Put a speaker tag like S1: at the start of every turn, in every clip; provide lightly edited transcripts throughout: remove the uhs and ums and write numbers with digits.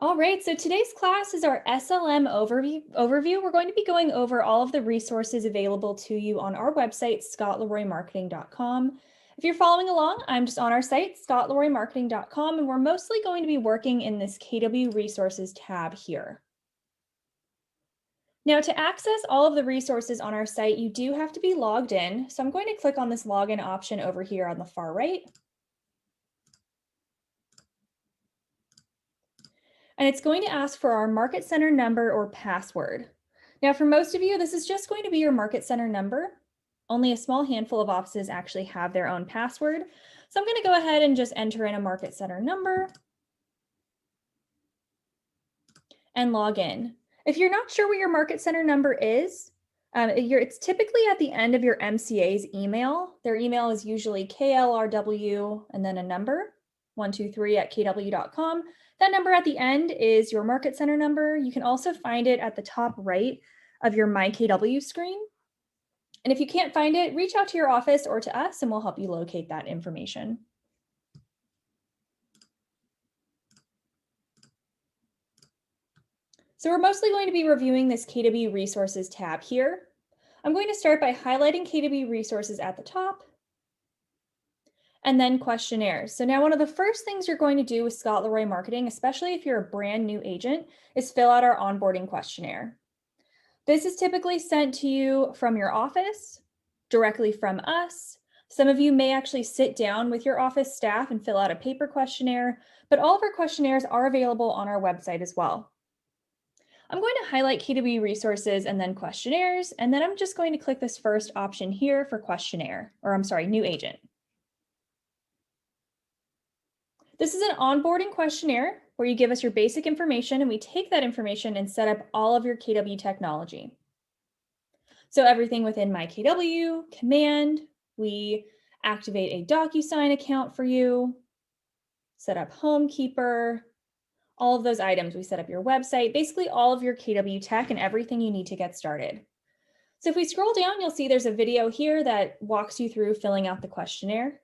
S1: All right, so today's class is our SLM overview. We're going to be going over all of the resources available to you on our website, scottleroymarketing.com. If you're following along, I'm just on our site, scottleroymarketing.com, and we're mostly going to be working in this KW Resources tab here. Now, to access all of the resources on our site, you do have to be logged in. So I'm going to click on this login option over here on the far right. And it's going to ask for our Market Center number or password. Now, for most of you, this is just going to be your Market Center number. Only a small handful of offices actually have their own password. So I'm going to go ahead and just enter in a Market Center number and log in. If you're not sure what your Market Center number is, it's typically at the end of your MCA's email. Their email is usually KLRW and then a number, 123@kw.com. That number at the end is your Market Center number. You can also find it at the top right of your My KW screen. And if you can't find it, reach out to your office or to us and we'll help you locate that information. So we're mostly going to be reviewing this KW Resources tab here. I'm going to start by highlighting KW Resources at the top and then questionnaires. So now one of the first things you're going to do with Scott Leroy Marketing, especially if you're a brand new agent, is fill out our onboarding questionnaire. This is typically sent to you from your office, directly from us. Some of you may actually sit down with your office staff and fill out a paper questionnaire, but all of our questionnaires are available on our website as well. I'm going to highlight KW Resources and then questionnaires, and then I'm just going to click this first option here for questionnaire, or I'm sorry, new agent. This is an onboarding questionnaire where you give us your basic information and we take that information and set up all of your KW technology. So everything within My KW, Command, we activate a DocuSign account for you, set up HomeKeeper, all of those items. We set up your website, basically all of your KW tech and everything you need to get started. So if we scroll down, you'll see there's a video here that walks you through filling out the questionnaire.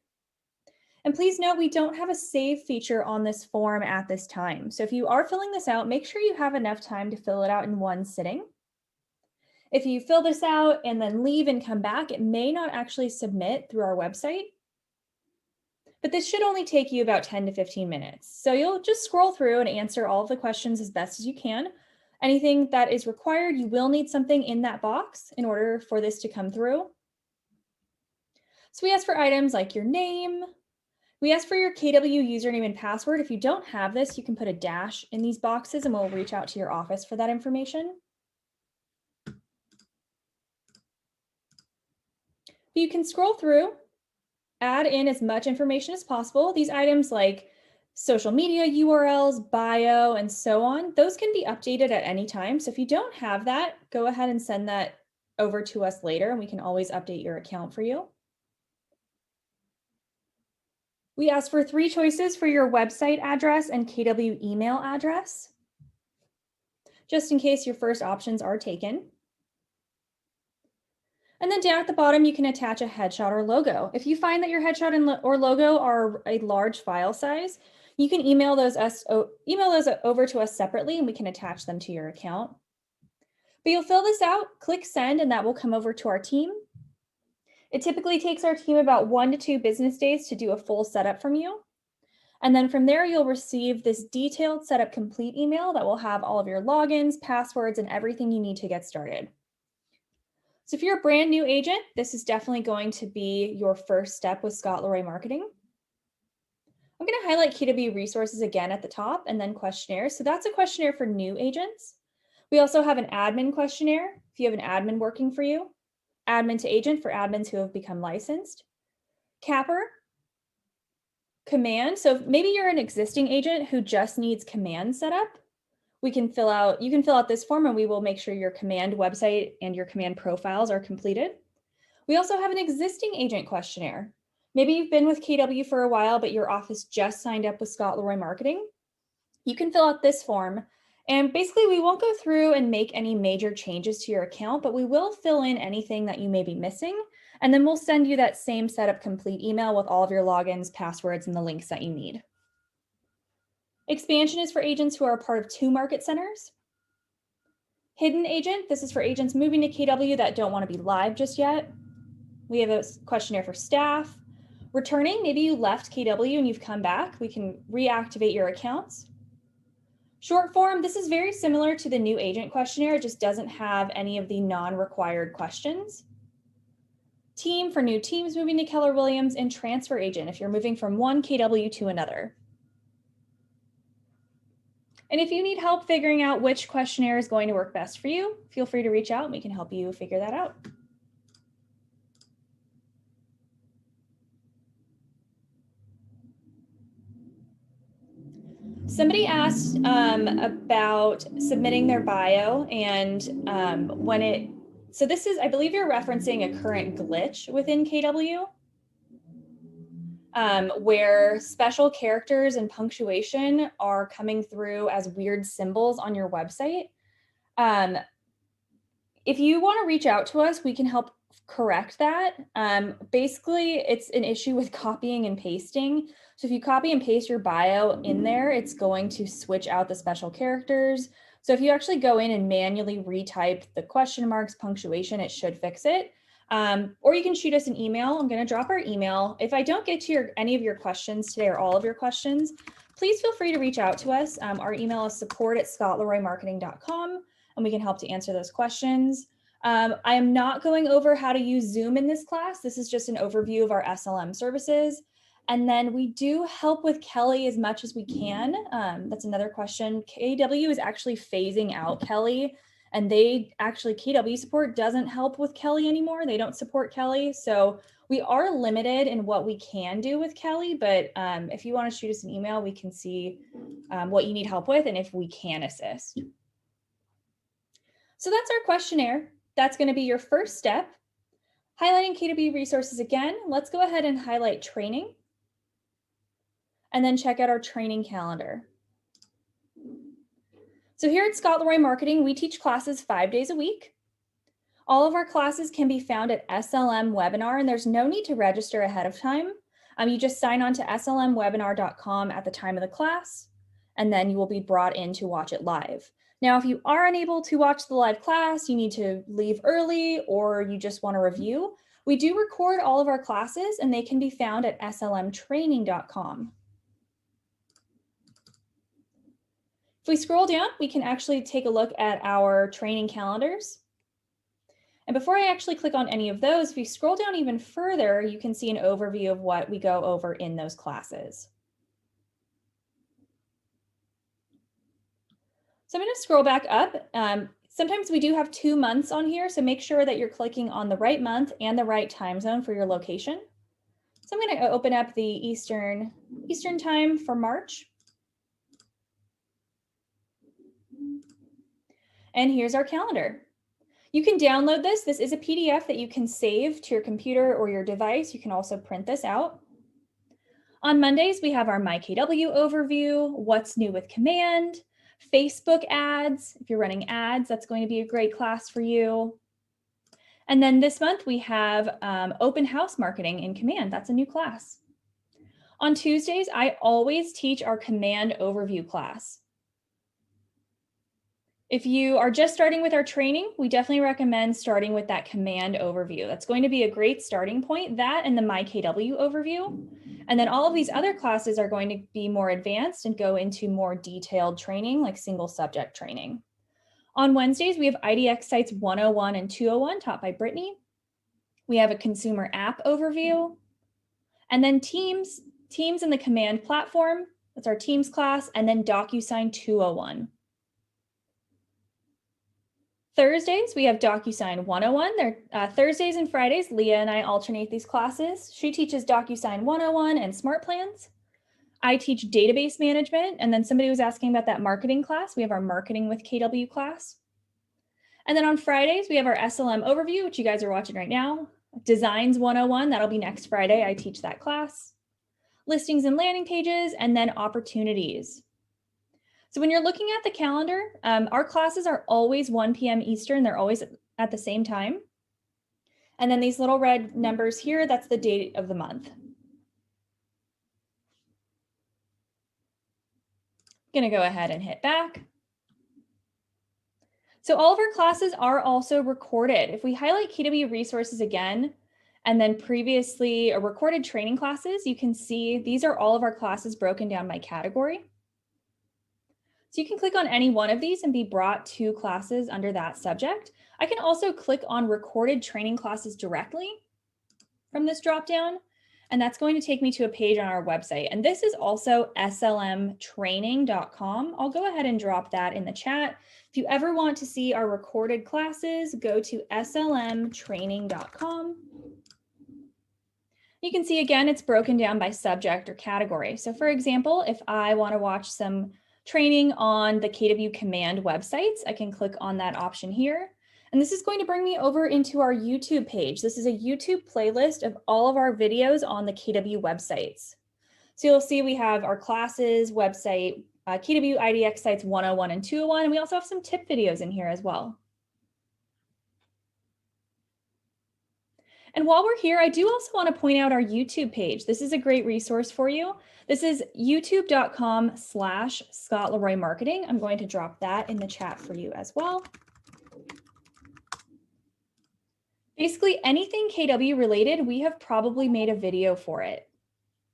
S1: And please note, we don't have a save feature on this form at this time. So if you are filling this out, make sure you have enough time to fill it out in one sitting. If you fill this out and then leave and come back, it may not actually submit through our website. But this should only take you about 10 to 15 minutes. So you'll just scroll through and answer all of the questions as best as you can. Anything that is required, you will need something in that box in order for this to come through. So we ask for items like your name. We ask for your KW username and password. If you don't have this, you can put a dash in these boxes and we'll reach out to your office for that information. You can scroll through, add in as much information as possible. These items like social media URLs, bio, and so on, those can be updated at any time. So if you don't have that, go ahead and send that over to us later and we can always update your account for you. We ask for 3 choices for your website address and KW email address, just in case your first options are taken. And then down at the bottom, you can attach a headshot or logo. If you find that your headshot or logo are a large file size, you can email those over to us separately and we can attach them to your account. But you'll fill this out, click send, and that will come over to our team. It typically takes our team about 1 to 2 business days to do a full setup from you. And then from there, you'll receive this detailed setup complete email that will have all of your logins, passwords, and everything you need to get started. So if you're a brand new agent, this is definitely going to be your first step with Scott Leroy Marketing. I'm going to highlight KW Resources again at the top and then questionnaires. So that's a questionnaire for new agents. We also have an admin questionnaire if you have an admin working for you. Admin to agent for admins who have become licensed. Capper, command. So maybe you're an existing agent who just needs command set up. You can fill out this form and we will make sure your command website and your command profiles are completed. We also have an existing agent questionnaire. Maybe you've been with KW for a while, but your office just signed up with Scott Leroy Marketing. You can fill out this form. And basically, we won't go through and make any major changes to your account, but we will fill in anything that you may be missing. And then we'll send you that same setup complete email with all of your logins, passwords, and the links that you need. Expansion is for agents who are a part of 2 market centers. Hidden agent, this is for agents moving to KW that don't want to be live just yet. We have a questionnaire for staff. Returning, maybe you left KW and you've come back. We can reactivate your accounts. Short form, this is very similar to the new agent questionnaire. It just doesn't have any of the non-required questions. Team for new teams moving to Keller Williams, and transfer agent if you're moving from one KW to another. And if you need help figuring out which questionnaire is going to work best for you, feel free to reach out and we can help you figure that out. Somebody asked about submitting their bio and so this is, I believe you're referencing a current glitch within KW where special characters and punctuation are coming through as weird symbols on your website. If you want to reach out to us, we can help correct that. Basically, it's an issue with copying and pasting. So if you copy and paste your bio in there, it's going to switch out the special characters. So if you actually go in and manually retype the question marks, punctuation, it should fix it. Or you can shoot us an email. I'm going to drop our email. If I don't get to any of your questions today or all of your questions, please feel free to reach out to us. Our email is support@scottleroymarketing.com. and we can help to answer those questions. I am not going over how to use Zoom in this class. This is just an overview of our SLM services. And then we do help with Kelly as much as we can. That's another question. KW is actually phasing out Kelly, and KW support doesn't help with Kelly anymore. They don't support Kelly. So we are limited in what we can do with Kelly, but if you want to shoot us an email, we can see what you need help with and if we can assist. So that's our questionnaire. That's going to be your first step. Highlighting KW resources again, let's go ahead and highlight training and then check out our training calendar. So here at Scott Leroy Marketing, we teach classes 5 days a week. All of our classes can be found at SLM Webinar, and there's no need to register ahead of time. You just sign on to slmwebinar.com at the time of the class, and then you will be brought in to watch it live. Now, if you are unable to watch the live class, you need to leave early, or you just want to review, we do record all of our classes and they can be found at slmtraining.com. If we scroll down, we can actually take a look at our training calendars. And before I actually click on any of those, if you scroll down even further, you can see an overview of what we go over in those classes. So I'm going to scroll back up. Sometimes we do have 2 months on here, so make sure that you're clicking on the right month and the right time zone for your location. So I'm going to open up the Eastern time for March. And here's our calendar. You can download this. This is a PDF that you can save to your computer or your device. You can also print this out. On Mondays, we have our MyKW overview, what's new with Command, Facebook ads. If you're running ads, that's going to be a great class for you. And then this month we have open house marketing in Command. That's a new class. On Tuesdays, I always teach our Command overview class. If you are just starting with our training, we definitely recommend starting with that Command overview. That's going to be a great starting point, that and the MyKW overview. And then all of these other classes are going to be more advanced and go into more detailed training, like single subject training. On Wednesdays, we have IDX Sites 101 and 201 taught by Brittany. We have a consumer app overview. And then Teams in the Command platform, that's our Teams class, and then DocuSign 201. Thursdays, we have DocuSign 101. They're Thursdays and Fridays, Leah and I alternate these classes. She teaches DocuSign 101 and Smart Plans. I teach database management. And then somebody was asking about that marketing class. We have our Marketing with KW class. And then on Fridays, we have our SLM Overview, which you guys are watching right now. Designs 101, that'll be next Friday. I teach that class. Listings and landing pages, and then opportunities. So when you're looking at the calendar, our classes are always 1 p.m. Eastern. They're always at the same time. And then these little red numbers here, that's the date of the month. Gonna go ahead and hit back. So all of our classes are also recorded. If we highlight KW resources again, and then previously recorded training classes, you can see these are all of our classes broken down by category. So you can click on any one of these and be brought to classes under that subject. I can also click on recorded training classes directly from this dropdown, and that's going to take me to a page on our website. And this is also slmtraining.com. I'll go ahead and drop that in the chat. If you ever want to see our recorded classes, go to slmtraining.com. You can see again, it's broken down by subject or category. So for example, if I want to watch some training on the KW Command websites, I can click on that option here. And this is going to bring me over into our YouTube page. This is a YouTube playlist of all of our videos on the KW websites. So you'll see we have our classes, website, KW IDX sites 101 and 201, and we also have some tip videos in here as well. And while we're here, I do also want to point out our YouTube page. This is a great resource for you. This is youtube.com/Scott Leroy Marketing. I'm going to drop that in the chat for you as well. Basically anything KW related, we have probably made a video for it.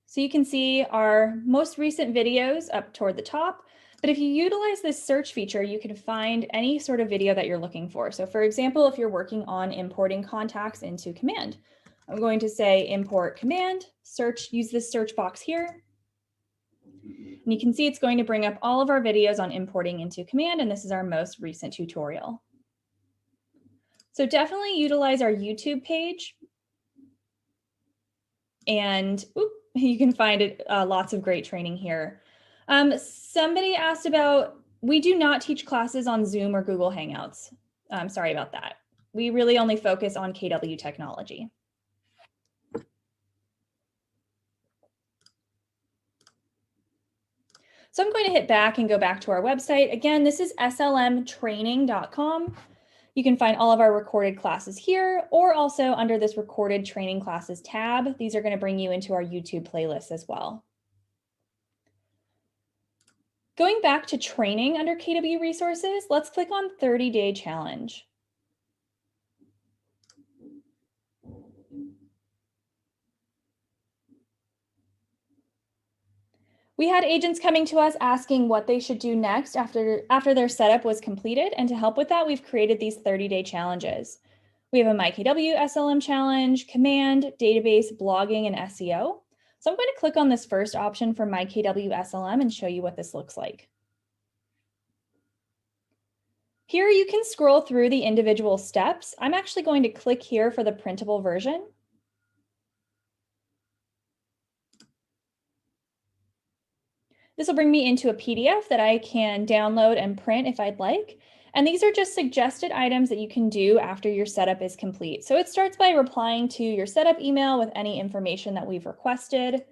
S1: So you can see our most recent videos up toward the top, but if you utilize this search feature, you can find any sort of video that you're looking for. So for example, if you're working on importing contacts into Command, I'm going to say import Command, search, use this search box here. And you can see it's going to bring up all of our videos on importing into Command, and this is our most recent tutorial. So definitely utilize our YouTube page, and you can find it, lots of great training here. Somebody asked about, we do not teach classes on Zoom or Google Hangouts. I'm sorry about that. We really only focus on KW technology. So I'm going to hit back and go back to our website. Again, this is slmtraining.com. You can find all of our recorded classes here, or also under this recorded training classes tab. These are going to bring you into our YouTube playlist as well. Going back to training under KW resources, let's click on 30-day challenge. We had agents coming to us asking what they should do next after their setup was completed. And to help with that, we've created these 30-day challenges. We have a MyKW SLM challenge, command, database, blogging, and SEO. So I'm going to click on this first option for MyKW SLM and show you what this looks like. Here you can scroll through the individual steps. I'm actually going to click here for the printable version. This will bring me into a PDF that I can download and print if I'd like. And these are just suggested items that you can do after your setup is complete. So it starts by replying to your setup email with any information that we've requested.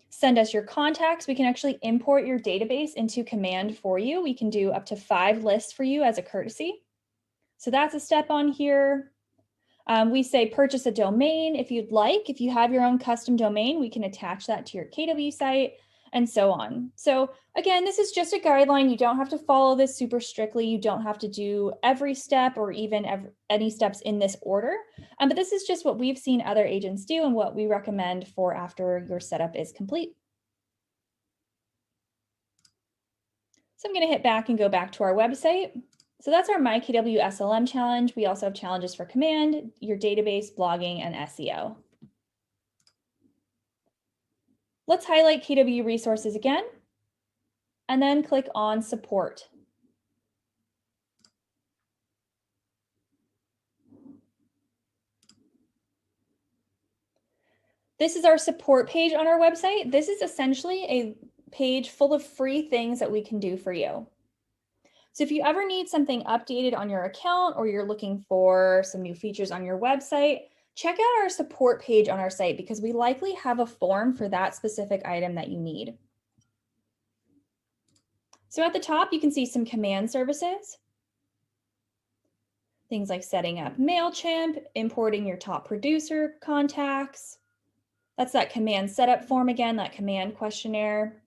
S1: Send us your contacts. We can actually import your database into Command for you. We can do up to 5 lists for you as a courtesy. So that's a step on here. We say purchase a domain if you'd like. If you have your own custom domain, we can attach that to your KW site, and so on. So again, this is just a guideline. You don't have to follow this super strictly. You don't have to do every step or even any steps in this order. But this is just what we've seen other agents do and what we recommend for after your setup is complete. So I'm going to hit back and go back to our website. So that's our MyKW SLM challenge. We also have challenges for command, your database, blogging, and SEO. Let's highlight KW resources again, and then click on support. This is our support page on our website. This is essentially a page full of free things that we can do for you. So if you ever need something updated on your account or you're looking for some new features on your website, check out our support page on our site because we likely have a form for that specific item that you need. So at the top, you can see some command services. Things like setting up MailChimp, importing your top producer contacts. That's that command setup form again, that command questionnaire.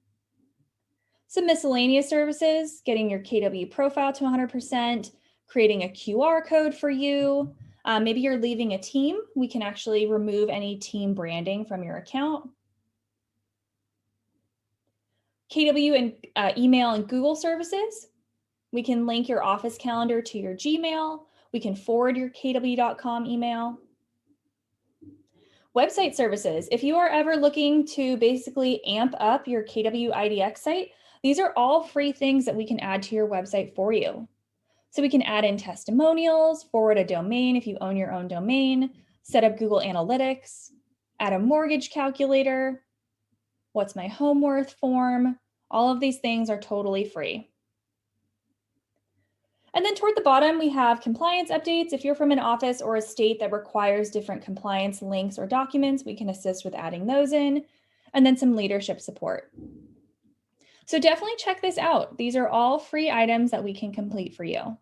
S1: Some miscellaneous services, getting your KW profile to 100%, creating a QR code for you. Maybe you're leaving a team. We can actually remove any team branding from your account. KW and email and Google services. We can link your office calendar to your Gmail. We can forward your kw.com email. Website services. If you are ever looking to basically amp up your KW IDX site, these are all free things that we can add to your website for you. So we can add in testimonials, forward a domain if you own your own domain, set up Google Analytics, add a mortgage calculator, what's my home worth form. All of these things are totally free. And then toward the bottom, we have compliance updates. If you're from an office or a state that requires different compliance links or documents, we can assist with adding those in, and then some leadership support. So definitely check this out. These are all free items that we can complete for you.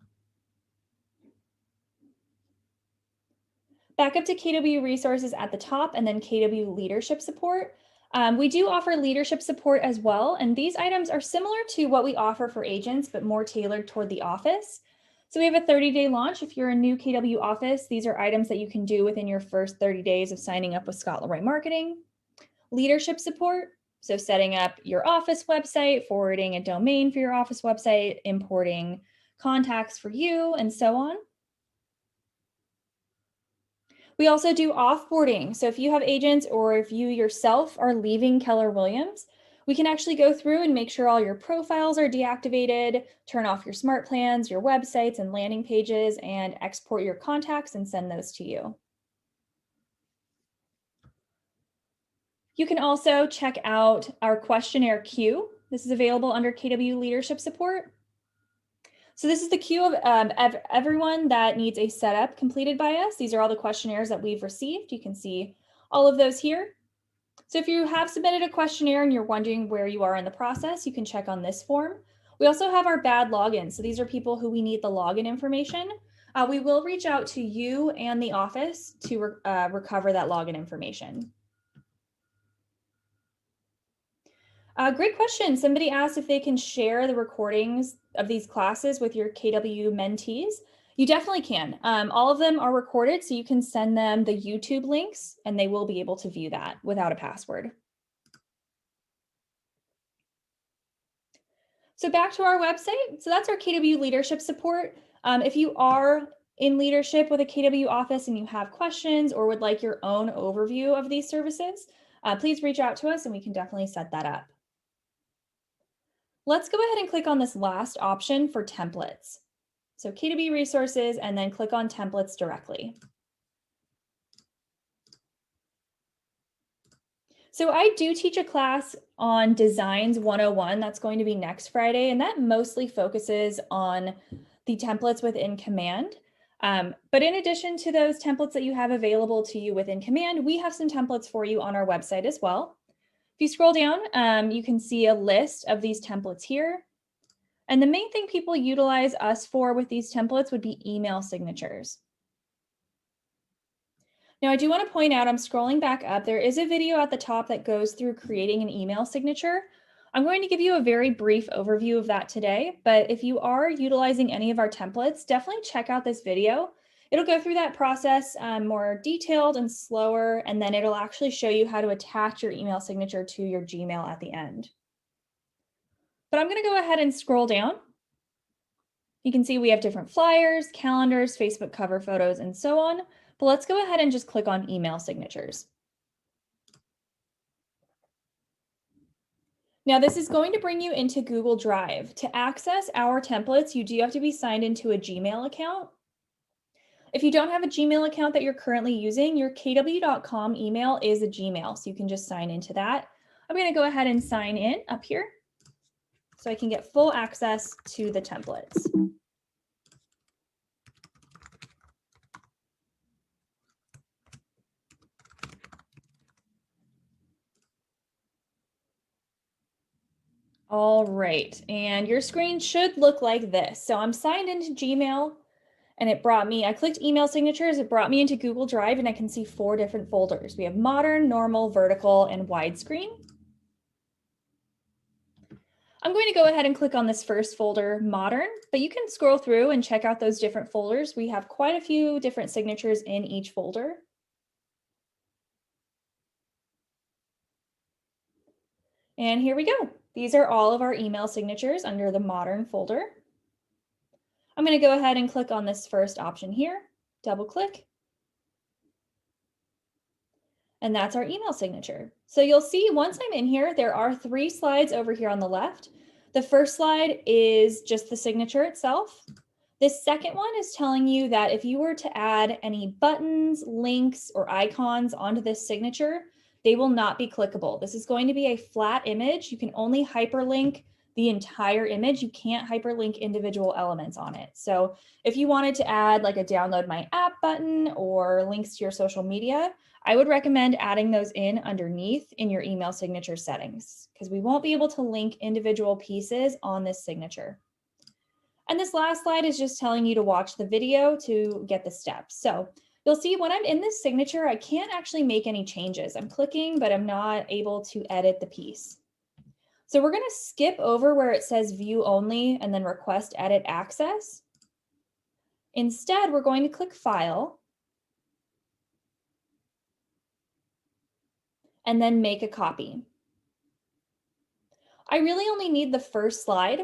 S1: Back up to KW resources at the top and then KW leadership support. We do offer leadership support as well, and these items are similar to what we offer for agents, but more tailored toward the office. So we have a 30-day launch. If you're a new KW office, these are items that you can do within your first 30 days of signing up with Scott Leroy Marketing. Leadership support, so setting up your office website, forwarding a domain for your office website, importing contacts for you, and so on. We also do offboarding. So if you have agents or if you yourself are leaving Keller Williams, we can actually go through and make sure all your profiles are deactivated, turn off your smart plans, your websites and landing pages, and export your contacts and send those to you. You can also check out our questionnaire queue. This is available under KW Leadership Support. So this is the queue of everyone that needs a setup completed by us. These are all the questionnaires that we've received. You can see all of those here. So if you have submitted a questionnaire and you're wondering where you are in the process, you can check on this form. We also have our bad logins. So these are people who we need the login information. We will reach out to you and the office to recover that login information. Great question. Somebody asked if they can share the recordings of these classes with your KW mentees. You definitely can. All of them are recorded, so you can send them the YouTube links and they will be able to view that without a password. So back to our website. So that's our KW leadership support. If you are in leadership with a KW office and you have questions or would like your own overview of these services, please reach out to us and we can definitely set that up. Let's go ahead and click on this last option for templates. So KW resources and then click on templates directly. So I do teach a class on Designs 101 that's going to be next Friday, and that mostly focuses on the templates within Command. But in addition to those templates that you have available to you within Command, we have some templates for you on our website as well. If you scroll down, you can see a list of these templates here. And the main thing people utilize us for with these templates would be email signatures. Now, I do want to point out, I'm scrolling back up. There is a video at the top that goes through creating an email signature. I'm going to give you a very brief overview of that today, but if you are utilizing any of our templates, definitely check out this video. It'll go through that process more detailed and slower, and then it'll actually show you how to attach your email signature to your Gmail at the end. But I'm going to go ahead and scroll down. You can see we have different flyers, calendars, Facebook cover photos, and so on. But let's go ahead and just click on email signatures. Now this is going to bring you into Google Drive. To access our templates, you do have to be signed into a Gmail account. If you don't have a Gmail account that you're currently using, your kw.com email is a Gmail, so you can just sign into that. I'm going to go ahead and sign in up here so I can get full access to the templates. All right, and your screen should look like this. So I'm signed into Gmail. And it brought me, I clicked email signatures, it brought me into Google Drive and I can see 4 different folders. We have modern, normal, vertical, and widescreen. I'm going to go ahead and click on this first folder, Modern, but you can scroll through and check out those different folders. We have quite a few different signatures in each folder. And here we go. These are all of our email signatures under the Modern folder. I'm going to go ahead and click on this first option here, double click. And that's our email signature. So you'll see once I'm in here, there are 3 slides over here on the left. The first slide is just the signature itself. This second one is telling you that if you were to add any buttons, links, or icons onto this signature, they will not be clickable. This is going to be a flat image. You can only hyperlink the entire image. You can't hyperlink individual elements on it. So if you wanted to add like a download my app button or links to your social media, I would recommend adding those in underneath in your email signature settings because we won't be able to link individual pieces on this signature. And this last slide is just telling you to watch the video to get the steps. So you'll see when I'm in this signature, I can't actually make any changes. I'm clicking, but I'm not able to edit the piece. So we're going to skip over where it says view only and then request edit access. Instead, we're going to click File and then make a copy. I really only need the first slide.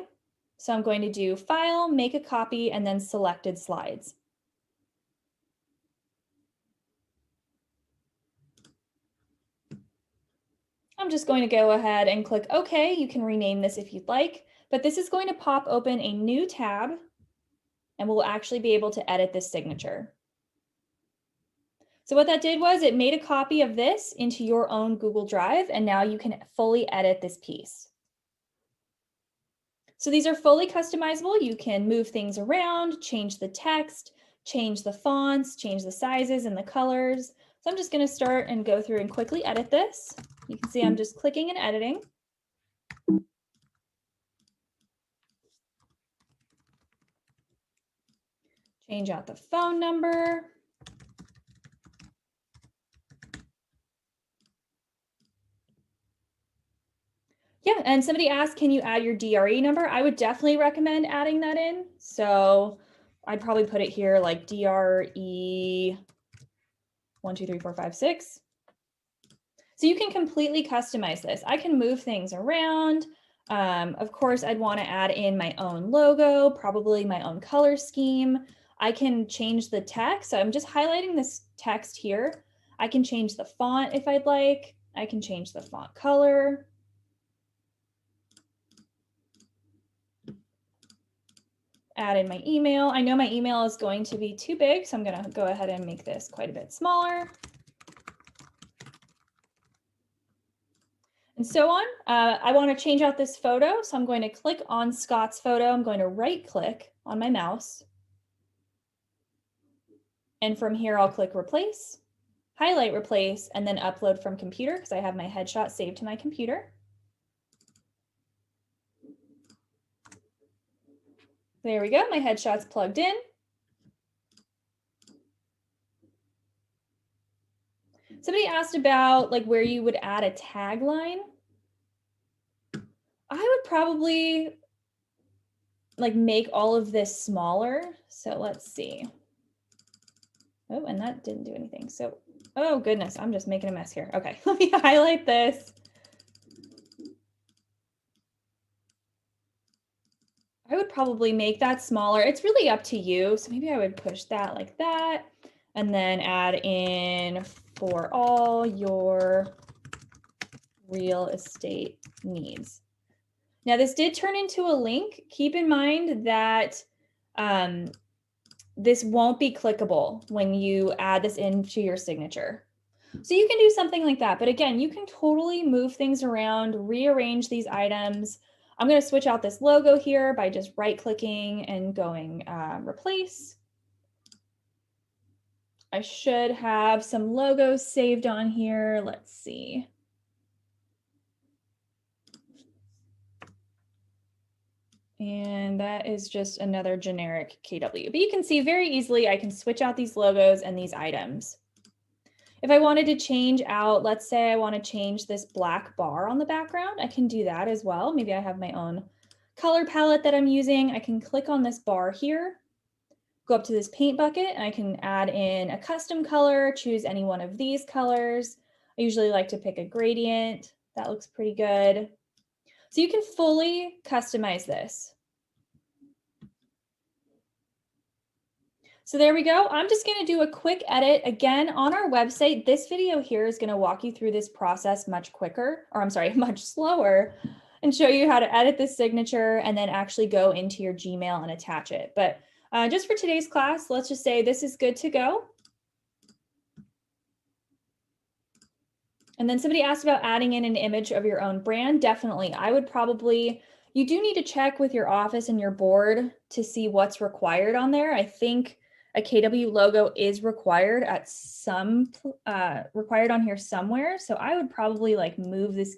S1: So I'm going to do File, make a copy, and then selected slides. I'm just going to go ahead and click OK. You can rename this if you'd like, but this is going to pop open a new tab and we'll actually be able to edit this signature. So what that did was it made a copy of this into your own Google Drive, and now you can fully edit this piece. So these are fully customizable. You can move things around, change the text, change the fonts, change the sizes and the colors. So I'm just going to start and go through and quickly edit this. You can see I'm just clicking and editing. Change out the phone number. Yeah, and somebody asked, can you add your DRE number? I would definitely recommend adding that in. So I'd probably put it here like DRE 123456. So you can completely customize this. I can move things around. Of course, I'd want to add in my own logo, probably my own color scheme. I can change the text. So I'm just highlighting this text here. I can change the font if I'd like. I can change the font color. Add in my email. I know my email is going to be too big, so I'm going to go ahead and make this quite a bit smaller. And so on. I want to change out this photo, so I'm going to click on Scott's photo. I'm going to right click on my mouse. And from here, I'll click Replace, highlight Replace, and then Upload from Computer because I have my headshot saved to my computer. There we go. My headshot's plugged in. Somebody asked about like where you would add a tagline. I would probably like make all of this smaller. So let's see. Oh, and that didn't do anything. So, oh goodness, I'm just making a mess here. Okay, let me highlight this. I would probably make that smaller. It's really up to you. So maybe I would push that like that and then add in for all your real estate needs. Now this did turn into a link. Keep in mind that this won't be clickable when you add this into your signature. So you can do something like that. But again, you can totally move things around, rearrange these items. I'm going to switch out this logo here by just right clicking and going replace. I should have some logos saved on here. Let's see. And that is just another generic KW. But you can see very easily I can switch out these logos and these items. If I wanted to change out, let's say I want to change this black bar on the background, I can do that as well. Maybe I have my own color palette that I'm using. I can click on this bar here, go up to this paint bucket, and I can add in a custom color, choose any one of these colors. I usually like to pick a gradient. That looks pretty good. So you can fully customize this. So there we go. I'm just going to do a quick edit again on our website. This video here is going to walk you through this process much quicker, or I'm sorry, much slower, and show you how to edit this signature and then actually go into your Gmail and attach it. But just for today's class, let's just say this is good to go. And then somebody asked about adding in an image of your own brand. Definitely. I would probably, you do need to check with your office and your board to see what's required on there. I think a KW logo is required at some, required on here somewhere. So I would probably like move this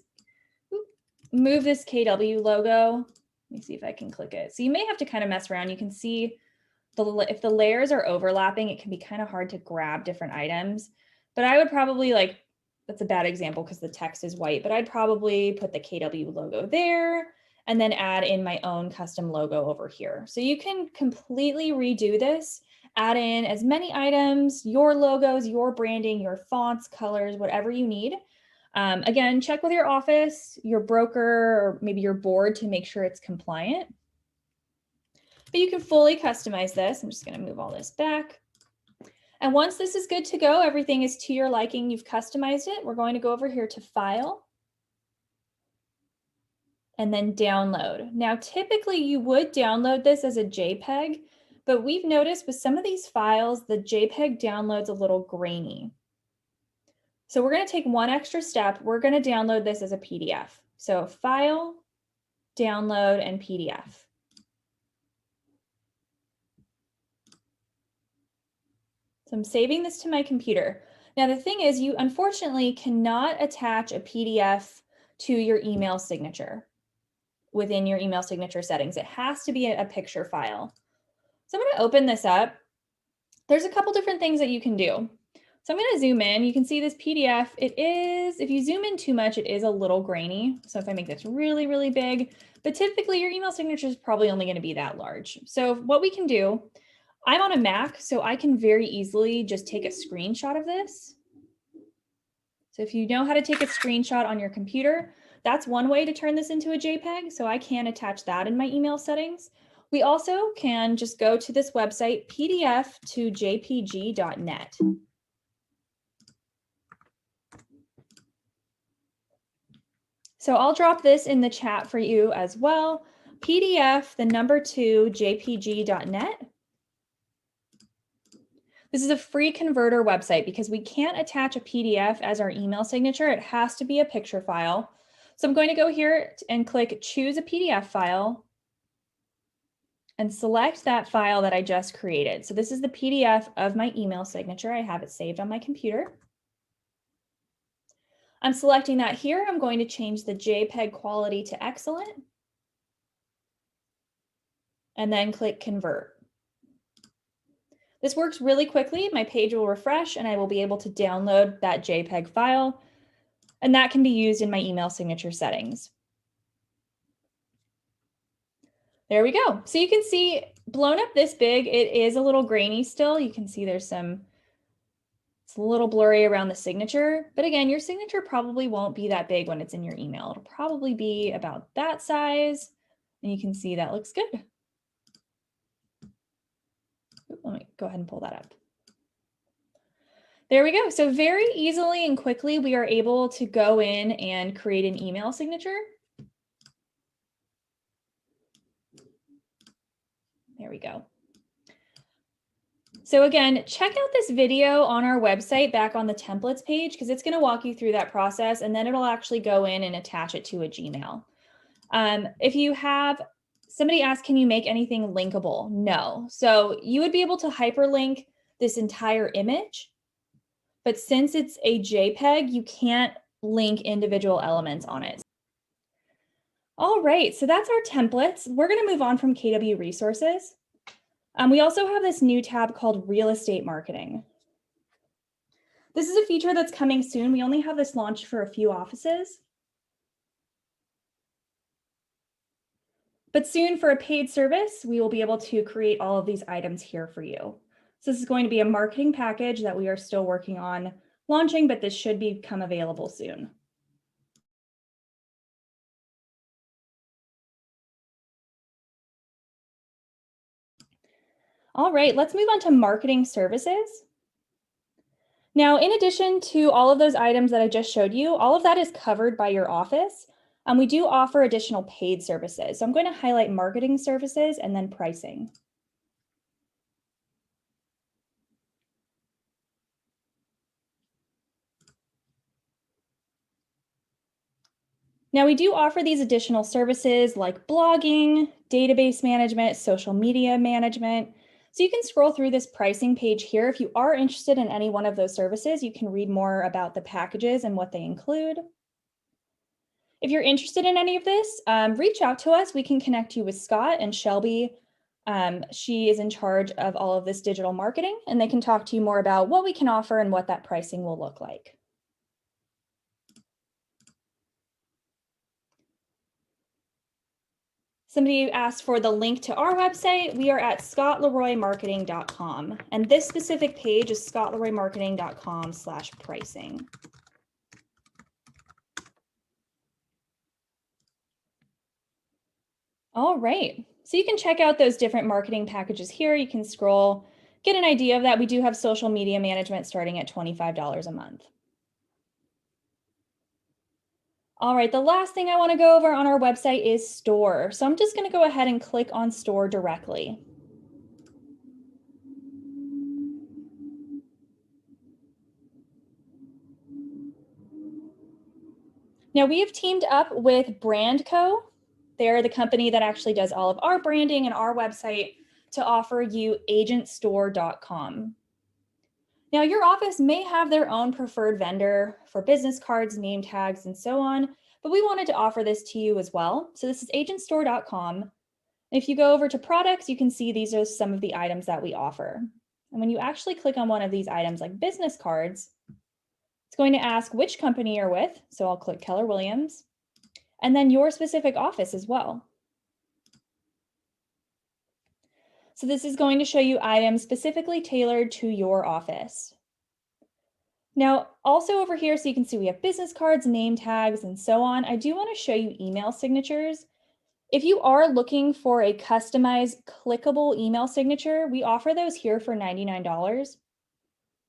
S1: KW logo. Let me see if I can click it. So you may have to kind of mess around. You can see if the layers are overlapping, it can be kind of hard to grab different items. But I would probably like, that's a bad example because the text is white, but I'd probably put the KW logo there and then add in my own custom logo over here. So you can completely redo this, add in as many items, your logos, your branding, your fonts, colors, whatever you need. Again, check with your office, your broker, or maybe your board to make sure it's compliant. But you can fully customize this. I'm just going to move all this back. And once this is good to go, everything is to your liking, you've customized it, we're going to go over here to File and then Download. Now, typically you would download this as a JPEG, but we've noticed with some of these files, the JPEG downloads a little grainy. So we're going to take one extra step. We're going to download this as a PDF. So File, Download, and PDF. So I'm saving this to my computer. Now the thing is, you unfortunately cannot attach a PDF to your email signature within your email signature settings. It has to be a picture file. So I'm going to open this up. There's a couple different things that you can do. So I'm going to zoom in. You can see this PDF. It is, if you zoom in too much, it is a little grainy. So if I make this really, really big, but typically your email signature is probably only going to be that large. So what we can do, I'm on a Mac, so I can very easily just take a screenshot of this. So if you know how to take a screenshot on your computer, that's one way to turn this into a JPEG. So I can attach that in my email settings. We also can just go to this website, pdf2jpg.net. So I'll drop this in the chat for you as well. pdf2jpg.net. This is a free converter website because we can't attach a PDF as our email signature. It has to be a picture file. So I'm going to go here and click choose a PDF file and select that file that I just created. So this is the PDF of my email signature. I have it saved on my computer. I'm selecting that here. I'm going to change the JPEG quality to excellent and then click convert. This works really quickly. My page will refresh and I will be able to download that JPEG file, and that can be used in my email signature settings. There we go. So you can see blown up this big, it is a little grainy still. You can see there's some, it's a little blurry around the signature, but again, your signature probably won't be that big when it's in your email. It'll probably be about that size, and you can see that looks good. Let me go ahead and pull that up. There we go. So very easily and quickly, we are able to go in and create an email signature. There we go. So again, check out this video on our website back on the templates page, because it's going to walk you through that process, and then it'll actually go in and attach it to a Gmail. If you have, somebody asked, can you make anything linkable? No. So you would be able to hyperlink this entire image, but since it's a JPEG, you can't link individual elements on it. All right, so that's our templates. We're going to move on from KW resources. We also have this new tab called Real Estate Marketing. This is a feature that's coming soon. We only have this launched for a few offices. But soon for a paid service, we will be able to create all of these items here for you. So this is going to be a marketing package that we are still working on launching, but this should become available soon. All right, let's move on to marketing services. Now, in addition to all of those items that I just showed you, all of that is covered by your office. We do offer additional paid services. So I'm going to highlight marketing services and then pricing. Now, we do offer these additional services like blogging, database management, social media management. So you can scroll through this pricing page here. If you are interested in any one of those services, you can read more about the packages and what they include. If you're interested in any of this, reach out to us. We can connect you with Scott and Shelby. She is in charge of all of this digital marketing, and they can talk to you more about what we can offer and what that pricing will look like. Somebody asked for the link to our website. We are at scottleroymarketing.com. And this specific page is scottleroymarketing.com/pricing. All right, so you can check out those different marketing packages here. You can scroll, get an idea of that. We do have social media management starting at $25 a month. All right, the last thing I want to go over on our website is store. So I'm just going to go ahead and click on store directly. Now we have teamed up with Brandco. They're the company that actually does all of our branding and our website to offer you agentstore.com. Now your office may have their own preferred vendor for business cards, name tags, and so on, but we wanted to offer this to you as well. So this is agentstore.com. If you go over to products, you can see these are some of the items that we offer. And when you actually click on one of these items like business cards, it's going to ask which company you're with. So I'll click Keller Williams, and then your specific office as well. So this is going to show you items specifically tailored to your office. Now, also over here, so you can see we have business cards, name tags, and so on. I do want to show you email signatures. If you are looking for a customized clickable email signature, we offer those here for $99.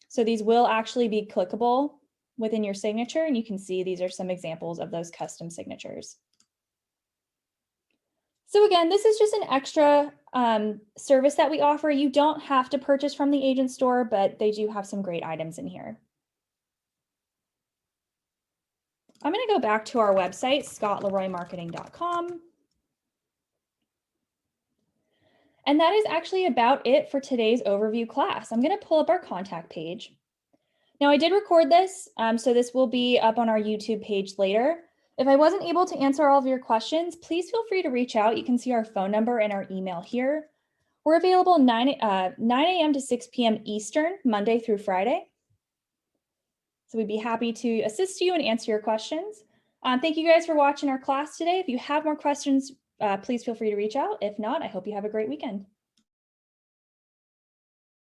S1: So these will actually be clickable within your signature, and you can see these are some examples of those custom signatures. So again, this is just an extra service that we offer. You don't have to purchase from the agent store, but they do have some great items in here. I'm going to go back to our website, scottleroymarketing.com. And that is actually about it for today's overview class. I'm going to pull up our contact page. Now I did record this, so this will be up on our YouTube page later. If I wasn't able to answer all of your questions, please feel free to reach out. You can see our phone number and our email here. We're available 9 a.m. to 6 p.m. Eastern, Monday through Friday. So we'd be happy to assist you and answer your questions. Thank you guys for watching our class today. If you have more questions, please feel free to reach out. If not, I hope you have a great weekend.